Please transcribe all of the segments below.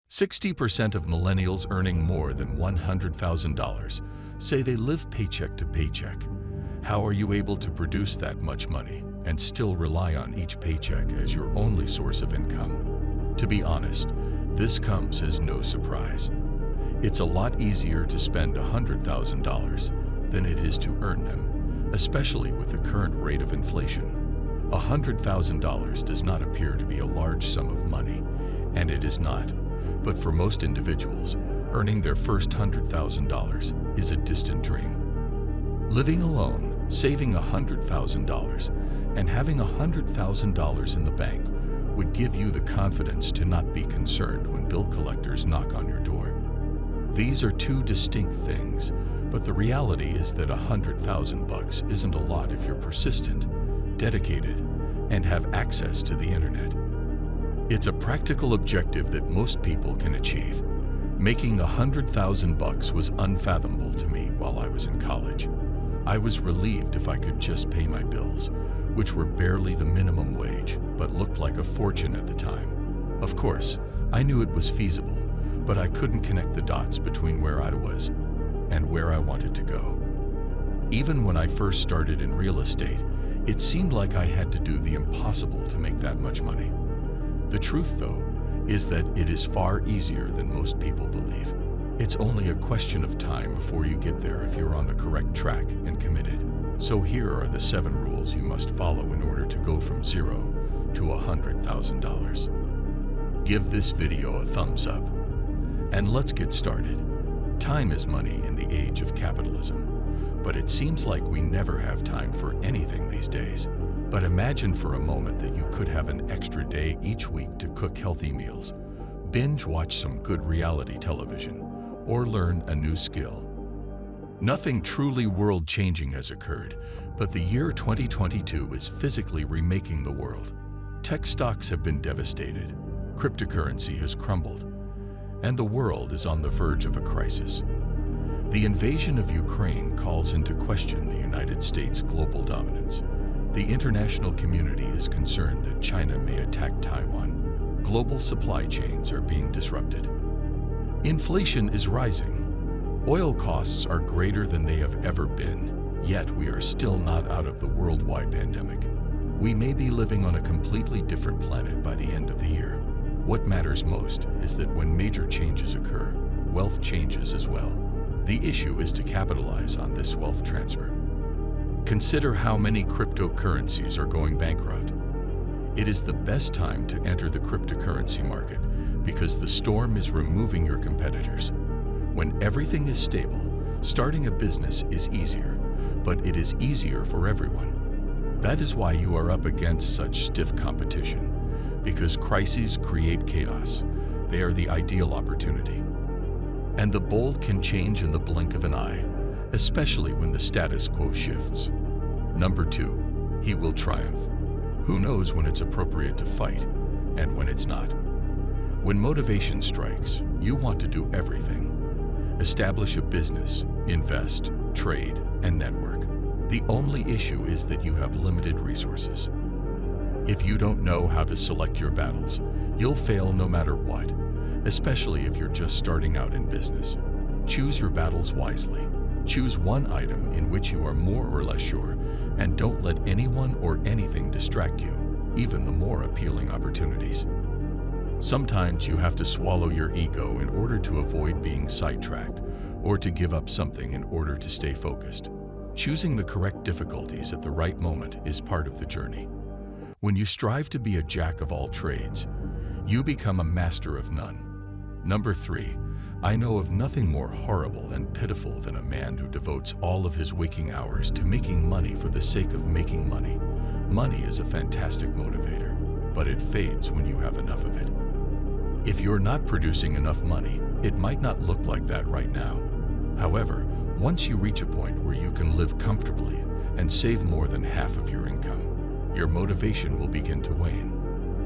60% of millennials earning more than $100,000 say they live paycheck to paycheck. How are you able to produce that much money and still rely on each paycheck as your only source of income? To be honest, this comes as no surprise. It's a lot easier to spend $100,000 than it is to earn them, especially with the current rate of inflation. $100,000 does not appear to be a large sum of money, and it is not. But for most individuals, earning their first $100,000 is a distant dream. Living alone, saving $100,000, and having $100,000 in the bank would give you the confidence to not be concerned when bill collectors knock on your door. These are two distinct things, but the reality is that $100,000 isn't a lot if you're persistent, dedicated, and have access to the internet. It's a practical objective that most people can achieve. Making $100,000 was unfathomable to me while I was in college. I was relieved if I could just pay my bills, which were barely the minimum wage, but looked like a fortune at the time. Of course, I knew it was feasible, but I couldn't connect the dots between where I was and where I wanted to go. Even when I first started in real estate, it seemed like I had to do the impossible to make that much money. The truth, though, is that it is far easier than most people believe. It's only a question of time before you get there if you're on the correct track and committed. So here are the 7 rules you must follow in order to go from $0 to $100,000. Give this video a thumbs up. And let's get started. Time is money in the age of capitalism, but it seems like we never have time for anything these days. But imagine for a moment that you could have an extra day each week to cook healthy meals, binge watch some good reality television, or learn a new skill. Nothing truly world-changing has occurred, but the year 2022 is physically remaking the world. Tech stocks have been devastated, cryptocurrency has crumbled, and the world is on the verge of a crisis. The invasion of Ukraine calls into question the United States' global dominance. The international community is concerned that China may attack Taiwan. Global supply chains are being disrupted. Inflation is rising. Oil costs are greater than they have ever been, yet we are still not out of the worldwide pandemic. We may be living on a completely different planet by the end of the year. What matters most is that when major changes occur, wealth changes as well. The issue is to capitalize on this wealth transfer. Consider how many cryptocurrencies are going bankrupt. It is the best time to enter the cryptocurrency market because the storm is removing your competitors. When everything is stable, starting a business is easier, but it is easier for everyone. That is why you are up against such stiff competition, because crises create chaos. They are the ideal opportunity. And the bold can change in the blink of an eye, especially when the status quo shifts. Number 2, he will triumph. Who knows when it's appropriate to fight and when it's not? When motivation strikes, you want to do everything. Establish a business, invest, trade, and network. The only issue is that you have limited resources. If you don't know how to select your battles, you'll fail no matter what, especially if you're just starting out in business. Choose your battles wisely. Choose one item in which you are more or less sure, and don't let anyone or anything distract you, even the more appealing opportunities. Sometimes you have to swallow your ego in order to avoid being sidetracked, or to give up something in order to stay focused. Choosing the correct difficulties at the right moment is part of the journey. When you strive to be a jack of all trades, you become a master of none. Number 3, I know of nothing more horrible and pitiful than a man who devotes all of his waking hours to making money for the sake of making money. Money is a fantastic motivator, but it fades when you have enough of it. If you're not producing enough money, it might not look like that right now. However, once you reach a point where you can live comfortably and save more than half of your income, your motivation will begin to wane.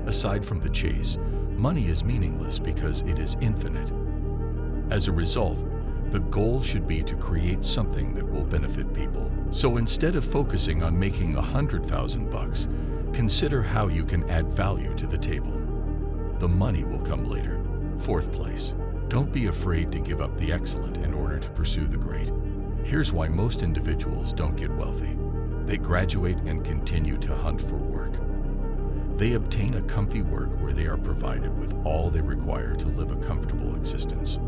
Aside from the chase, money is meaningless because it is infinite. As a result, the goal should be to create something that will benefit people. So instead of focusing on making $100,000, consider how you can add value to the table. The money will come later. Fourth place, don't be afraid to give up the excellent in order to pursue the great. Here's why most individuals don't get wealthy. They graduate and continue to hunt for work. They obtain a comfy work where they are provided with all they require to live a comfortable existence.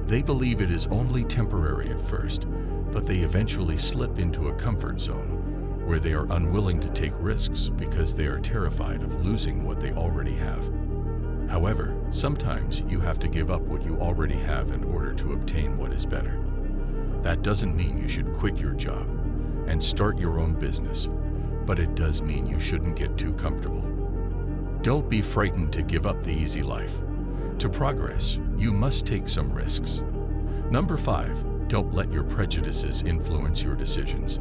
They believe it is only temporary at first, but they eventually slip into a comfort zone where they are unwilling to take risks because they are terrified of losing what they already have. However, sometimes you have to give up what you already have in order to obtain what is better. That doesn't mean you should quit your job and start your own business, but it does mean you shouldn't get too comfortable. Don't be frightened to give up the easy life. To progress, you must take some risks. Number 5, don't let your prejudices influence your decisions.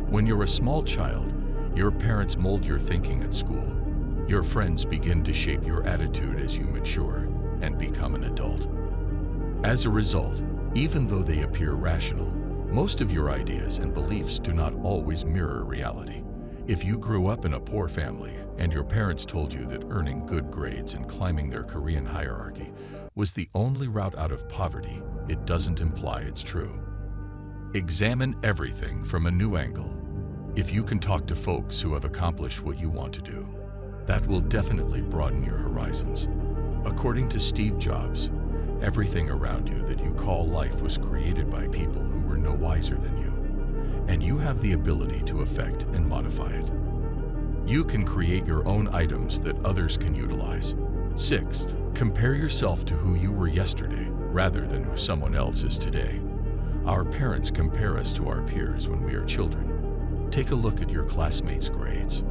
When you're a small child, your parents mold your thinking at school. Your friends begin to shape your attitude as you mature and become an adult. As a result, even though they appear rational, most of your ideas and beliefs do not always mirror reality. If you grew up in a poor family and your parents told you that earning good grades and climbing their Korean hierarchy was the only route out of poverty, it doesn't imply it's true. Examine everything from a new angle. If you can talk to folks who have accomplished what you want to do, that will definitely broaden your horizons. According to Steve Jobs, everything around you that you call life was created by people who were no wiser than you, and you have the ability to affect and modify it. You can create your own items that others can utilize. Sixth, compare yourself to who you were yesterday rather than who someone else is today. Our parents compare us to our peers when we are children. Take a look at your classmates' grades.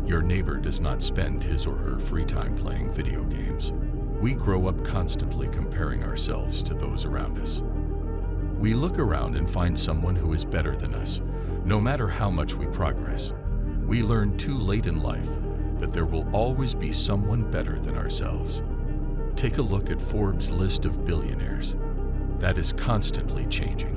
Your neighbor does not spend his or her free time playing video games. We grow up constantly comparing ourselves to those around us. We look around and find someone who is better than us. No matter how much we progress, we learn too late in life that there will always be someone better than ourselves. Take a look at Forbes' list of billionaires. That is constantly changing.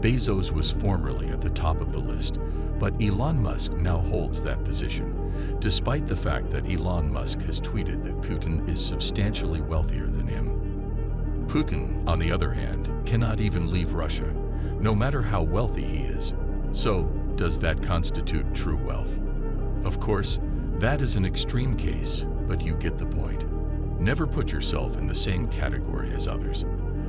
Bezos was formerly at the top of the list, but Elon Musk now holds that position, despite the fact that Elon Musk has tweeted that Putin is substantially wealthier than him. Putin, on the other hand, cannot even leave Russia, no matter how wealthy he is. So, does that constitute true wealth? Of course, that is an extreme case, but you get the point. Never put yourself in the same category as others.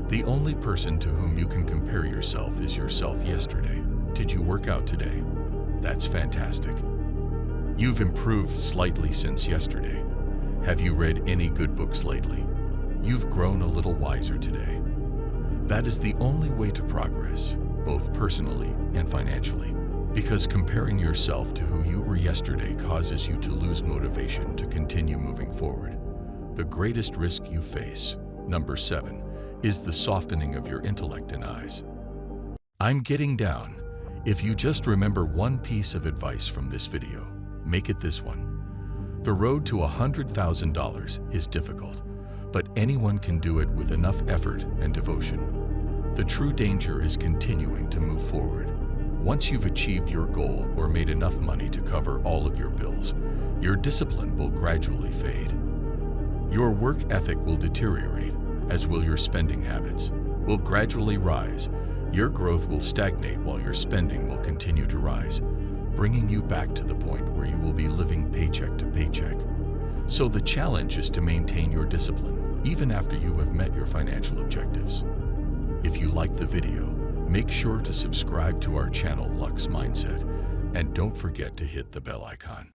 The only person to whom you can compare yourself is yourself yesterday. Did you work out today? That's fantastic. You've improved slightly since yesterday. Have you read any good books lately? You've grown a little wiser today. That is the only way to progress, both personally and financially, because comparing yourself to who you were yesterday causes you to lose motivation to continue moving forward. The greatest risk you face, number 7, is the softening of your intellect and eyes. I'm getting down. If you just remember one piece of advice from this video, make it this one. The road to $100,000 is difficult, but anyone can do it with enough effort and devotion. The true danger is continuing to move forward. Once you've achieved your goal or made enough money to cover all of your bills, your discipline will gradually fade. Your work ethic will deteriorate, as will your spending habits, will gradually rise. Your growth will stagnate while your spending will continue to rise, bringing you back to the point where you will be living paycheck to paycheck. So the challenge is to maintain your discipline, even after you have met your financial objectives. If you liked the video, make sure to subscribe to our channel Luxe Mindset, and don't forget to hit the bell icon.